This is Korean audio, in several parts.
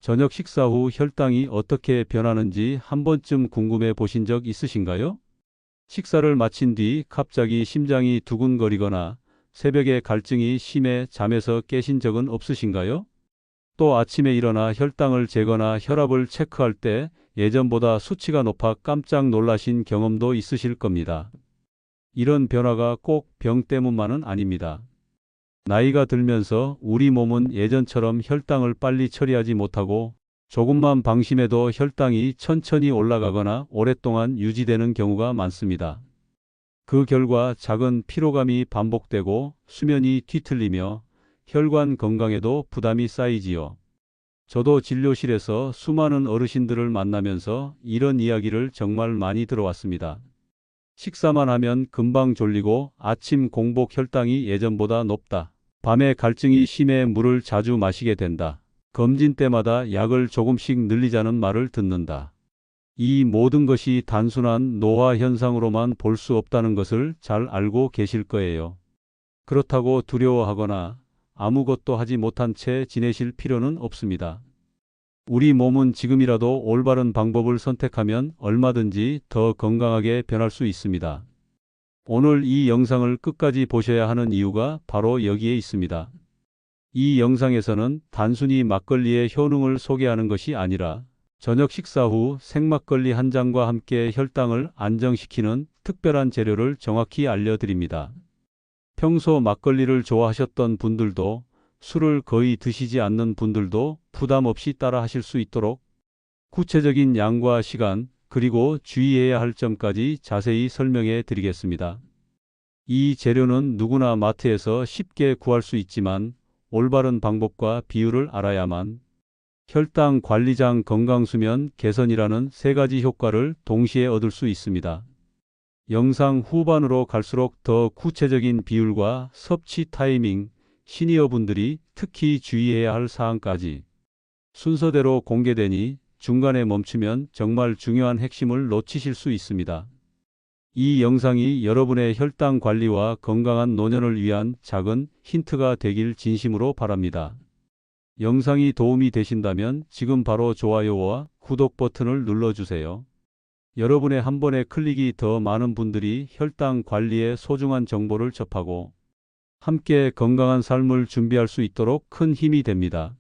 저녁 식사 후 혈당이 어떻게 변하는지 한 번쯤 궁금해 보신 적 있으신가요? 식사를 마친 뒤 갑자기 심장이 두근거리거나 새벽에 갈증이 심해 잠에서 깨신 적은 없으신가요? 또 아침에 일어나 혈당을 재거나 혈압을 체크할 때 예전보다 수치가 높아 깜짝 놀라신 경험도 있으실 겁니다. 이런 변화가 꼭 병 때문만은 아닙니다. 나이가 들면서 우리 몸은 예전처럼 혈당을 빨리 처리하지 못하고 조금만 방심해도 혈당이 천천히 올라가거나 오랫동안 유지되는 경우가 많습니다. 그 결과 작은 피로감이 반복되고 수면이 뒤틀리며 혈관 건강에도 부담이 쌓이지요. 저도 진료실에서 수많은 어르신들을 만나면서 이런 이야기를 정말 많이 들어왔습니다. 식사만 하면 금방 졸리고 아침 공복 혈당이 예전보다 높다. 밤에 갈증이 심해 물을 자주 마시게 된다. 검진 때마다 약을 조금씩 늘리자는 말을 듣는다. 이 모든 것이 단순한 노화 현상으로만 볼 수 없다는 것을 잘 알고 계실 거예요. 그렇다고 두려워하거나 아무것도 하지 못한 채 지내실 필요는 없습니다. 우리 몸은 지금이라도 올바른 방법을 선택하면 얼마든지 더 건강하게 변할 수 있습니다. 오늘 이 영상을 끝까지 보셔야 하는 이유가 바로 여기에 있습니다. 이 영상에서는 단순히 막걸리의 효능을 소개하는 것이 아니라 저녁 식사 후 생막걸리 한 잔과 함께 혈당을 안정시키는 특별한 재료를 정확히 알려드립니다. 평소 막걸리를 좋아하셨던 분들도 술을 거의 드시지 않는 분들도 부담 없이 따라 하실 수 있도록 구체적인 양과 시간, 그리고 주의해야 할 점까지 자세히 설명해 드리겠습니다. 이 재료는 누구나 마트에서 쉽게 구할 수 있지만 올바른 방법과 비율을 알아야만 혈당 관리장 건강수면 개선이라는 세 가지 효과를 동시에 얻을 수 있습니다. 영상 후반으로 갈수록 더 구체적인 비율과 섭취 타이밍, 시니어분들이 특히 주의해야 할 사항까지 순서대로 공개되니 중간에 멈추면 정말 중요한 핵심을 놓치실 수 있습니다. 이 영상이 여러분의 혈당 관리와 건강한 노년을 위한 작은 힌트가 되길 진심으로 바랍니다. 영상이 도움이 되신다면 지금 바로 좋아요와 구독 버튼을 눌러주세요. 여러분의 한 번의 클릭이 더 많은 분들이 혈당 관리의 소중한 정보를 접하고 함께 건강한 삶을 준비할 수 있도록 큰 힘이 됩니다.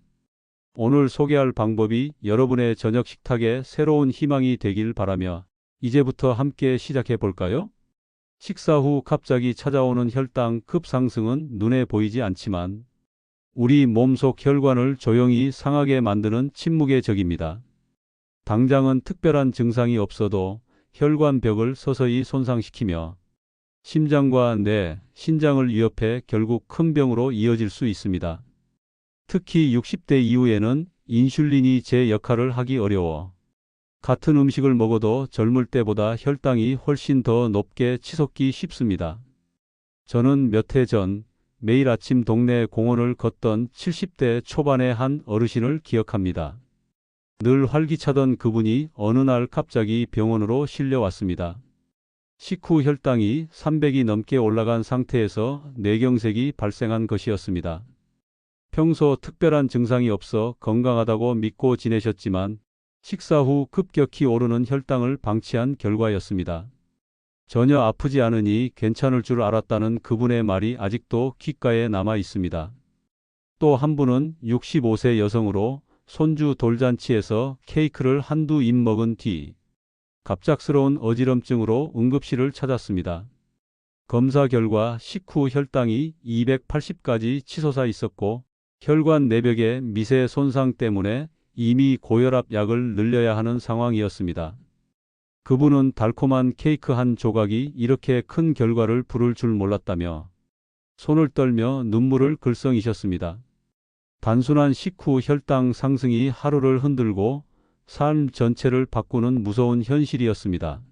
오늘 소개할 방법이 여러분의 저녁 식탁에 새로운 희망이 되길 바라며 이제부터 함께 시작해 볼까요? 식사 후 갑자기 찾아오는 혈당 급상승은 눈에 보이지 않지만 우리 몸속 혈관을 조용히 상하게 만드는 침묵의 적입니다. 당장은 특별한 증상이 없어도 혈관벽을 서서히 손상시키며 심장과 뇌, 신장을 위협해 결국 큰 병으로 이어질 수 있습니다. 특히 60대 이후에는 인슐린이 제 역할을 하기 어려워 같은 음식을 먹어도 젊을 때보다 혈당이 훨씬 더 높게 치솟기 쉽습니다. 저는 몇 해 전 매일 아침 동네 공원을 걷던 70대 초반의 한 어르신을 기억합니다. 늘 활기차던 그분이 어느 날 갑자기 병원으로 실려왔습니다. 식후 혈당이 300이 넘게 올라간 상태에서 뇌경색이 발생한 것이었습니다. 평소 특별한 증상이 없어 건강하다고 믿고 지내셨지만 식사 후 급격히 오르는 혈당을 방치한 결과였습니다. 전혀 아프지 않으니 괜찮을 줄 알았다는 그분의 말이 아직도 귓가에 남아 있습니다. 또 한 분은 65세 여성으로 손주 돌잔치에서 케이크를 한두 입 먹은 뒤 갑작스러운 어지럼증으로 응급실을 찾았습니다. 검사 결과 식후 혈당이 280까지 치솟아 있었고 혈관 내벽의 미세 손상 때문에 이미 고혈압 약을 늘려야 하는 상황이었습니다. 그분은 달콤한 케이크 한 조각이 이렇게 큰 결과를 부를 줄 몰랐다며 손을 떨며 눈물을 글썽이셨습니다. 단순한 식후 혈당 상승이 하루를 흔들고 삶 전체를 바꾸는 무서운 현실이었습니다.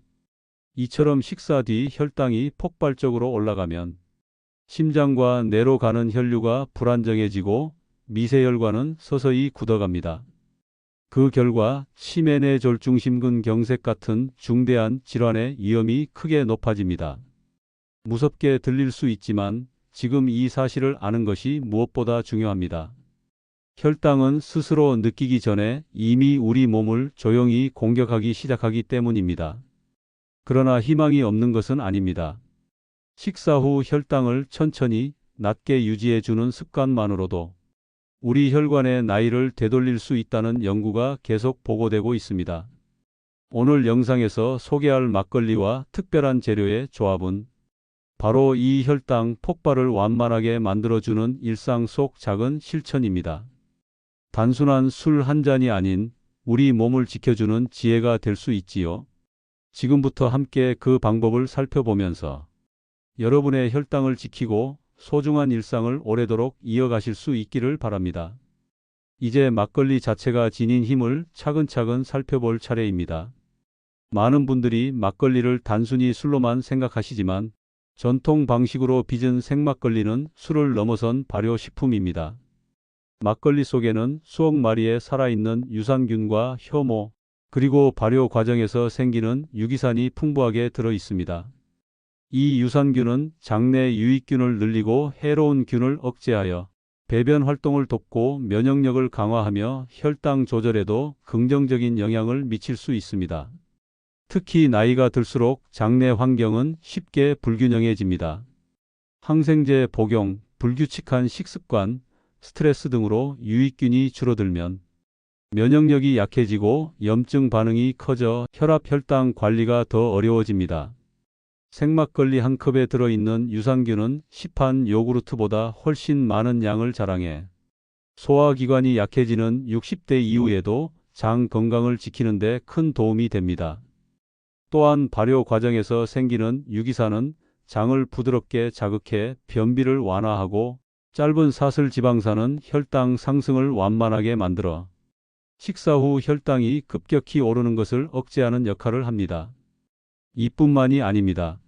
이처럼 식사 뒤 혈당이 폭발적으로 올라가면 심장과 뇌로 가는 혈류가 불안정해지고 미세혈관은 서서히 굳어갑니다. 그 결과 치매뇌졸중심근 경색 같은 중대한 질환의 위험이 크게 높아집니다. 무섭게 들릴 수 있지만 지금 이 사실을 아는 것이 무엇보다 중요합니다. 혈당은 스스로 느끼기 전에 이미 우리 몸을 조용히 공격하기 시작하기 때문입니다. 그러나 희망이 없는 것은 아닙니다. 식사 후 혈당을 천천히 낮게 유지해 주는 습관만으로도 우리 혈관의 나이를 되돌릴 수 있다는 연구가 계속 보고되고 있습니다. 오늘 영상에서 소개할 막걸리와 특별한 재료의 조합은 바로 이 혈당 폭발을 완만하게 만들어주는 일상 속 작은 실천입니다. 단순한 술 한 잔이 아닌 우리 몸을 지켜주는 지혜가 될 수 있지요. 지금부터 함께 그 방법을 살펴보면서 여러분의 혈당을 지키고 소중한 일상을 오래도록 이어가실 수 있기를 바랍니다. 이제 막걸리 자체가 지닌 힘을 차근차근 살펴볼 차례입니다. 많은 분들이 막걸리를 단순히 술로만 생각하시지만 전통 방식으로 빚은 생막걸리는 술을 넘어선 발효식품입니다. 막걸리 속에는 수억 마리의 살아있는 유산균과 효모, 그리고 발효 과정에서 생기는 유기산이 풍부하게 들어 있습니다. 이 유산균은 장내 유익균을 늘리고 해로운 균을 억제하여 배변 활동을 돕고 면역력을 강화하며 혈당 조절에도 긍정적인 영향을 미칠 수 있습니다. 특히 나이가 들수록 장내 환경은 쉽게 불균형해집니다. 항생제 복용, 불규칙한 식습관, 스트레스 등으로 유익균이 줄어들면 면역력이 약해지고 염증 반응이 커져 혈압, 혈당 관리가 더 어려워집니다. 생막걸리 한 컵에 들어있는 유산균은 시판 요구르트보다 훨씬 많은 양을 자랑해 소화기관이 약해지는 60대 이후에도 장 건강을 지키는 데 큰 도움이 됩니다. 또한 발효 과정에서 생기는 유기산은 장을 부드럽게 자극해 변비를 완화하고 짧은 사슬 지방산은 혈당 상승을 완만하게 만들어 식사 후 혈당이 급격히 오르는 것을 억제하는 역할을 합니다. 이뿐만이 아닙니다.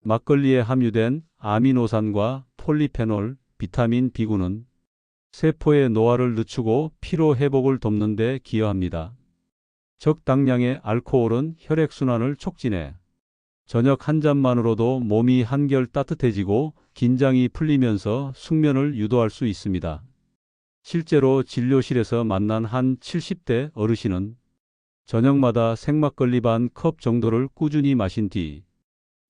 막걸리에 함유된 아미노산과 폴리페놀, 비타민 B군은 세포의 노화를 늦추고 피로 회복을 돕는 데 기여합니다. 적당량의 알코올은 혈액순환을 촉진해 저녁 한 잔만으로도 몸이 한결 따뜻해지고 긴장이 풀리면서 숙면을 유도할 수 있습니다. 실제로 진료실에서 만난 한 70대 어르신은 저녁마다 생막걸리 반 컵 정도를 꾸준히 마신 뒤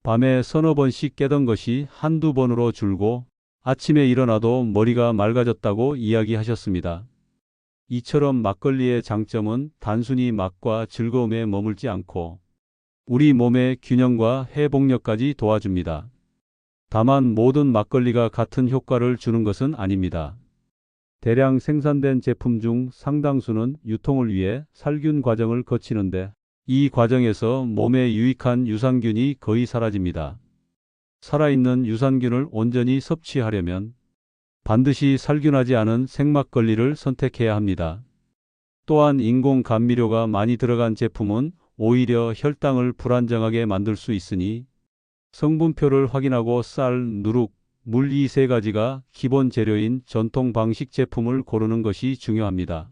밤에 서너 번씩 깨던 것이 한두 번으로 줄고 아침에 일어나도 머리가 맑아졌다고 이야기하셨습니다. 이처럼 막걸리의 장점은 단순히 맛과 즐거움에 머물지 않고 우리 몸의 균형과 회복력까지 도와줍니다. 다만 모든 막걸리가 같은 효과를 주는 것은 아닙니다. 대량 생산된 제품 중 상당수는 유통을 위해 살균 과정을 거치는데 이 과정에서 몸에 유익한 유산균이 거의 사라집니다. 살아있는 유산균을 온전히 섭취하려면 반드시 살균하지 않은 생막걸리를 선택해야 합니다. 또한 인공 감미료가 많이 들어간 제품은 오히려 혈당을 불안정하게 만들 수 있으니 성분표를 확인하고 쌀, 누룩, 물 이 세 가지가 기본 재료인 전통 방식 제품을 고르는 것이 중요합니다.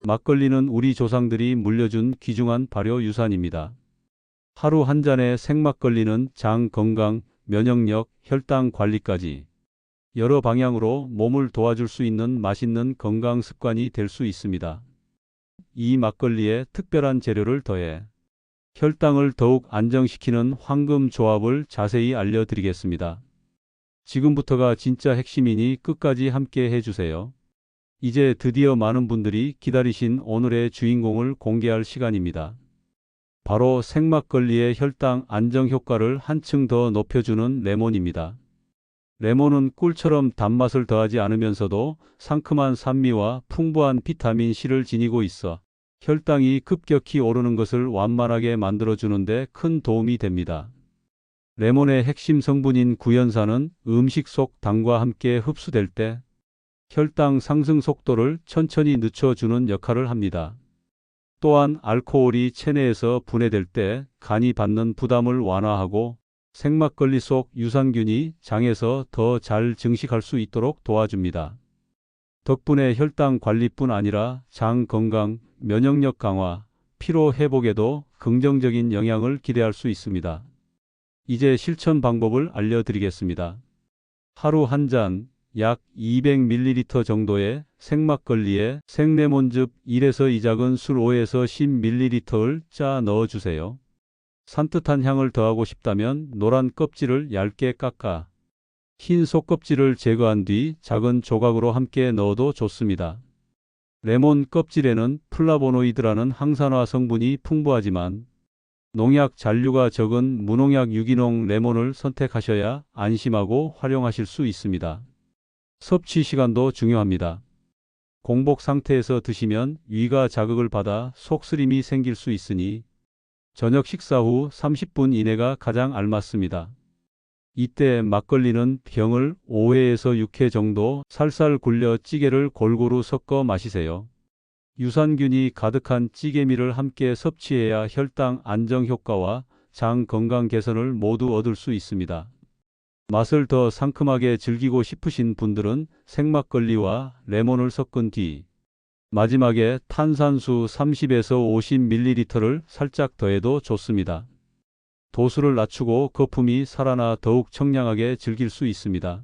막걸리는 우리 조상들이 물려준 귀중한 발효 유산입니다. 하루 한 잔의 생막걸리는 장 건강, 면역력, 혈당 관리까지 여러 방향으로 몸을 도와줄 수 있는 맛있는 건강 습관이 될 수 있습니다. 이 막걸리에 특별한 재료를 더해 혈당을 더욱 안정시키는 황금 조합을 자세히 알려드리겠습니다. 지금부터가 진짜 핵심이니 끝까지 함께 해주세요. 이제 드디어 많은 분들이 기다리신 오늘의 주인공을 공개할 시간입니다. 바로 생막걸리의 혈당 안정 효과를 한층 더 높여주는 레몬입니다. 레몬은 꿀처럼 단맛을 더하지 않으면서도 상큼한 산미와 풍부한 비타민 C를 지니고 있어 혈당이 급격히 오르는 것을 완만하게 만들어주는 데 큰 도움이 됩니다. 레몬의 핵심 성분인 구연산은 음식 속 당과 함께 흡수될 때 혈당 상승 속도를 천천히 늦춰주는 역할을 합니다. 또한 알코올이 체내에서 분해될 때 간이 받는 부담을 완화하고 생막걸리 속 유산균이 장에서 더 잘 증식할 수 있도록 도와줍니다. 덕분에 혈당 관리뿐 아니라 장 건강, 면역력 강화, 피로 회복에도 긍정적인 영향을 기대할 수 있습니다. 이제 실천 방법을 알려드리겠습니다. 하루 한 잔, 약 200ml 정도의 생막걸리에 생레몬즙 1에서 2작은 술 5에서 10ml를 짜 넣어주세요. 산뜻한 향을 더하고 싶다면 노란 껍질을 얇게 깎아 흰 속껍질을 제거한 뒤 작은 조각으로 함께 넣어도 좋습니다. 레몬 껍질에는 플라보노이드라는 항산화 성분이 풍부하지만 농약 잔류가 적은 무농약 유기농 레몬을 선택하셔야 안심하고 활용하실 수 있습니다. 섭취 시간도 중요합니다. 공복 상태에서 드시면 위가 자극을 받아 속쓰림이 생길 수 있으니 저녁 식사 후 30분 이내가 가장 알맞습니다. 이때 막걸리는 병을 5회에서 6회 정도 살살 굴려 찌개를 골고루 섞어 마시세요. 유산균이 가득한 찌개미를 함께 섭취해야 혈당 안정 효과와 장 건강 개선을 모두 얻을 수 있습니다. 맛을 더 상큼하게 즐기고 싶으신 분들은 생막걸리와 레몬을 섞은 뒤 마지막에 탄산수 30에서 50ml를 살짝 더해도 좋습니다. 도수를 낮추고 거품이 살아나 더욱 청량하게 즐길 수 있습니다.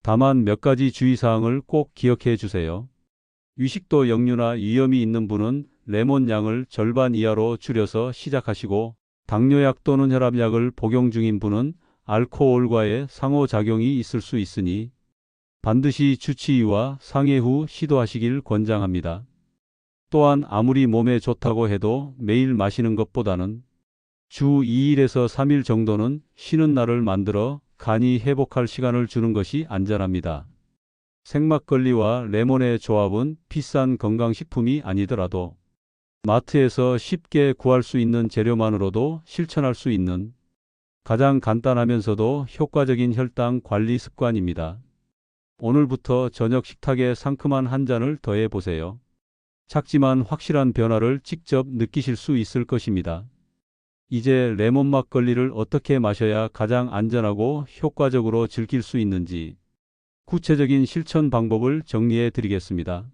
다만 몇 가지 주의사항을 꼭 기억해 주세요. 위식도 역류나 위염이 있는 분은 레몬 양을 절반 이하로 줄여서 시작하시고 당뇨약 또는 혈압약을 복용 중인 분은 알코올과의 상호작용이 있을 수 있으니 반드시 주치의와 상의 후 시도하시길 권장합니다. 또한 아무리 몸에 좋다고 해도 매일 마시는 것보다는 주 2일에서 3일 정도는 쉬는 날을 만들어 간이 회복할 시간을 주는 것이 안전합니다. 생막걸리와 레몬의 조합은 비싼 건강식품이 아니더라도 마트에서 쉽게 구할 수 있는 재료만으로도 실천할 수 있는 가장 간단하면서도 효과적인 혈당 관리 습관입니다. 오늘부터 저녁 식탁에 상큼한 한 잔을 더해 보세요. 작지만 확실한 변화를 직접 느끼실 수 있을 것입니다. 이제 레몬 막걸리를 어떻게 마셔야 가장 안전하고 효과적으로 즐길 수 있는지 구체적인 실천 방법을 정리해 드리겠습니다.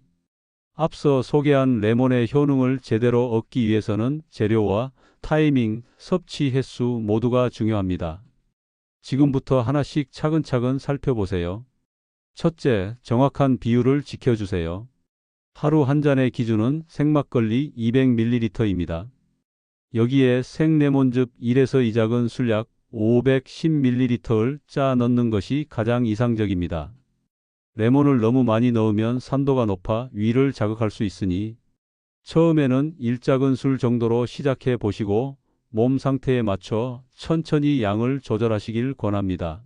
앞서 소개한 레몬의 효능을 제대로 얻기 위해서는 재료와 타이밍, 섭취 횟수 모두가 중요합니다. 지금부터 하나씩 차근차근 살펴보세요. 첫째, 정확한 비율을 지켜주세요. 하루 한 잔의 기준은 생막걸리 200ml입니다. 여기에 생레몬즙 1에서 2작은 술 약 510ml를 짜 넣는 것이 가장 이상적입니다. 레몬을 너무 많이 넣으면 산도가 높아 위를 자극할 수 있으니 처음에는 1작은 정도로 시작해 보시고 몸 상태에 맞춰 천천히 양을 조절하시길 권합니다.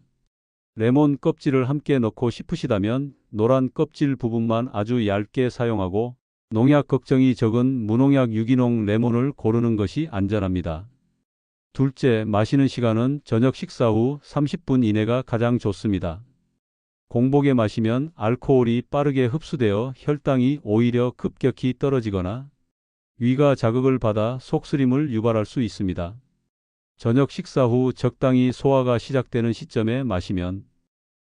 레몬 껍질을 함께 넣고 싶으시다면 노란 껍질 부분만 아주 얇게 사용하고 농약 걱정이 적은 무농약 유기농 레몬을 고르는 것이 안전합니다. 둘째, 마시는 시간은 저녁 식사 후 30분 이내가 가장 좋습니다. 공복에 마시면 알코올이 빠르게 흡수되어 혈당이 오히려 급격히 떨어지거나 위가 자극을 받아 속쓰림을 유발할 수 있습니다. 저녁 식사 후 적당히 소화가 시작되는 시점에 마시면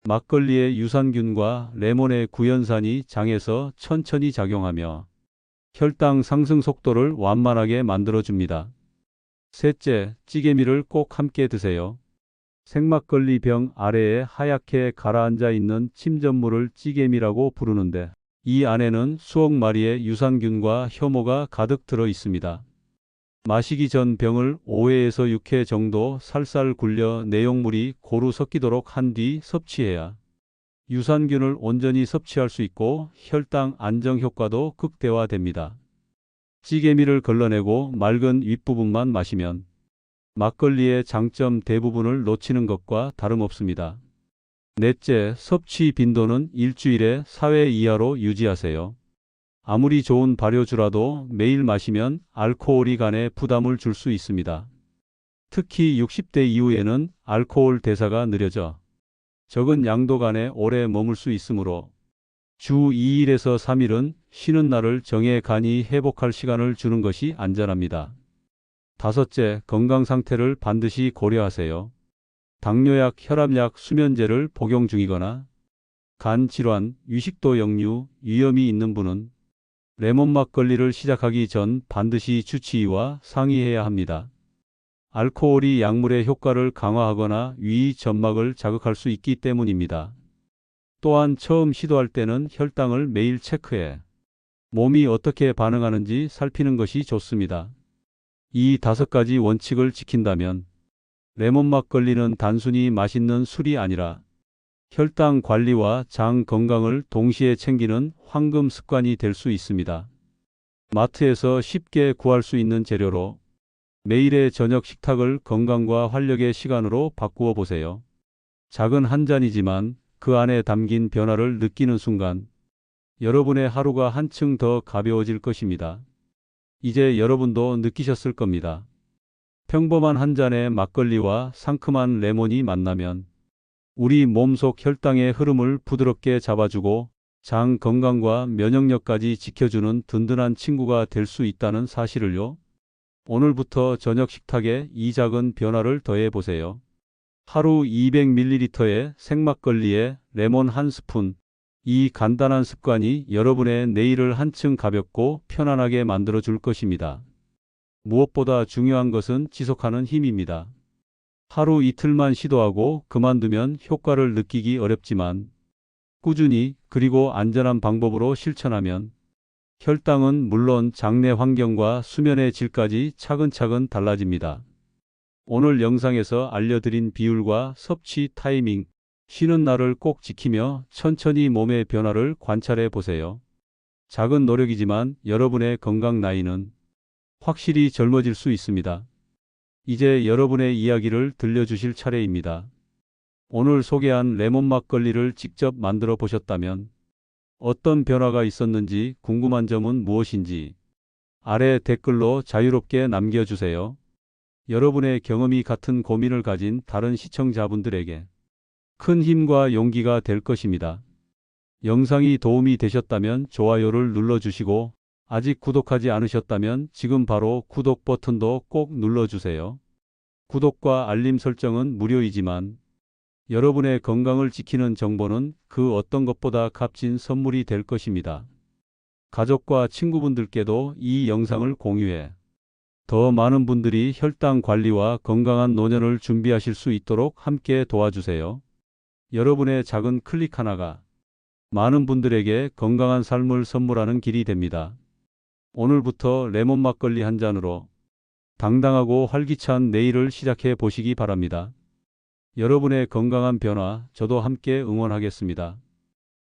막걸리의 유산균과 레몬의 구연산이 장에서 천천히 작용하며 혈당 상승 속도를 완만하게 만들어줍니다. 셋째, 찌개미를 꼭 함께 드세요. 생막걸리 병 아래에 하얗게 가라앉아 있는 침전물을 찌개미라고 부르는데 이 안에는 수억 마리의 유산균과 효모가 가득 들어 있습니다. 마시기 전 병을 5회에서 6회 정도 살살 굴려 내용물이 고루 섞이도록 한 뒤 섭취해야 유산균을 온전히 섭취할 수 있고 혈당 안정 효과도 극대화됩니다. 찌개미를 걸러내고 맑은 윗부분만 마시면 막걸리의 장점 대부분을 놓치는 것과 다름없습니다. 넷째, 섭취 빈도는 일주일에 4회 이하로 유지하세요. 아무리 좋은 발효주라도 매일 마시면 알코올이 간에 부담을 줄 수 있습니다. 특히 60대 이후에는 알코올 대사가 느려져 적은 양도 간에 오래 머물 수 있으므로 주 2일에서 3일은 쉬는 날을 정해 간이 회복할 시간을 주는 것이 안전합니다. 다섯째, 건강 상태를 반드시 고려하세요. 당뇨약, 혈압약, 수면제를 복용 중이거나 간 질환, 위식도 역류, 위염이 있는 분은 레몬 막걸리를 시작하기 전 반드시 주치의와 상의해야 합니다. 알코올이 약물의 효과를 강화하거나 위 점막을 자극할 수 있기 때문입니다. 또한 처음 시도할 때는 혈당을 매일 체크해 몸이 어떻게 반응하는지 살피는 것이 좋습니다. 이 5가지 원칙을 지킨다면 레몬 막걸리는 단순히 맛있는 술이 아니라 혈당 관리와 장 건강을 동시에 챙기는 황금 습관이 될 수 있습니다. 마트에서 쉽게 구할 수 있는 재료로 매일의 저녁 식탁을 건강과 활력의 시간으로 바꾸어 보세요. 작은 한 잔이지만 그 안에 담긴 변화를 느끼는 순간 여러분의 하루가 한층 더 가벼워질 것입니다. 이제 여러분도 느끼셨을 겁니다. 평범한 한 잔의 막걸리와 상큼한 레몬이 만나면 우리 몸속 혈당의 흐름을 부드럽게 잡아주고 장 건강과 면역력까지 지켜주는 든든한 친구가 될 수 있다는 사실을요. 오늘부터 저녁 식탁에 이 작은 변화를 더해 보세요. 하루 200ml의 생막걸리에 레몬 한 스푼. 이 간단한 습관이 여러분의 내일을 한층 가볍고 편안하게 만들어 줄 것입니다. 무엇보다 중요한 것은 지속하는 힘입니다. 하루 이틀만 시도하고 그만두면 효과를 느끼기 어렵지만 꾸준히 그리고 안전한 방법으로 실천하면 혈당은 물론 장내 환경과 수면의 질까지 차근차근 달라집니다. 오늘 영상에서 알려드린 비율과 섭취 타이밍, 쉬는 날을 꼭 지키며 천천히 몸의 변화를 관찰해 보세요. 작은 노력이지만 여러분의 건강 나이는 확실히 젊어질 수 있습니다. 이제 여러분의 이야기를 들려주실 차례입니다. 오늘 소개한 레몬 막걸리를 직접 만들어 보셨다면 어떤 변화가 있었는지 궁금한 점은 무엇인지 아래 댓글로 자유롭게 남겨주세요. 여러분의 경험이 같은 고민을 가진 다른 시청자분들에게 큰 힘과 용기가 될 것입니다. 영상이 도움이 되셨다면 좋아요를 눌러주시고 아직 구독하지 않으셨다면 지금 바로 구독 버튼도 꼭 눌러주세요. 구독과 알림 설정은 무료이지만 여러분의 건강을 지키는 정보는 그 어떤 것보다 값진 선물이 될 것입니다. 가족과 친구분들께도 이 영상을 공유해 더 많은 분들이 혈당 관리와 건강한 노년을 준비하실 수 있도록 함께 도와주세요. 여러분의 작은 클릭 하나가 많은 분들에게 건강한 삶을 선물하는 길이 됩니다. 오늘부터 레몬 막걸리 한 잔으로 당당하고 활기찬 내일을 시작해 보시기 바랍니다. 여러분의 건강한 변화 저도 함께 응원하겠습니다.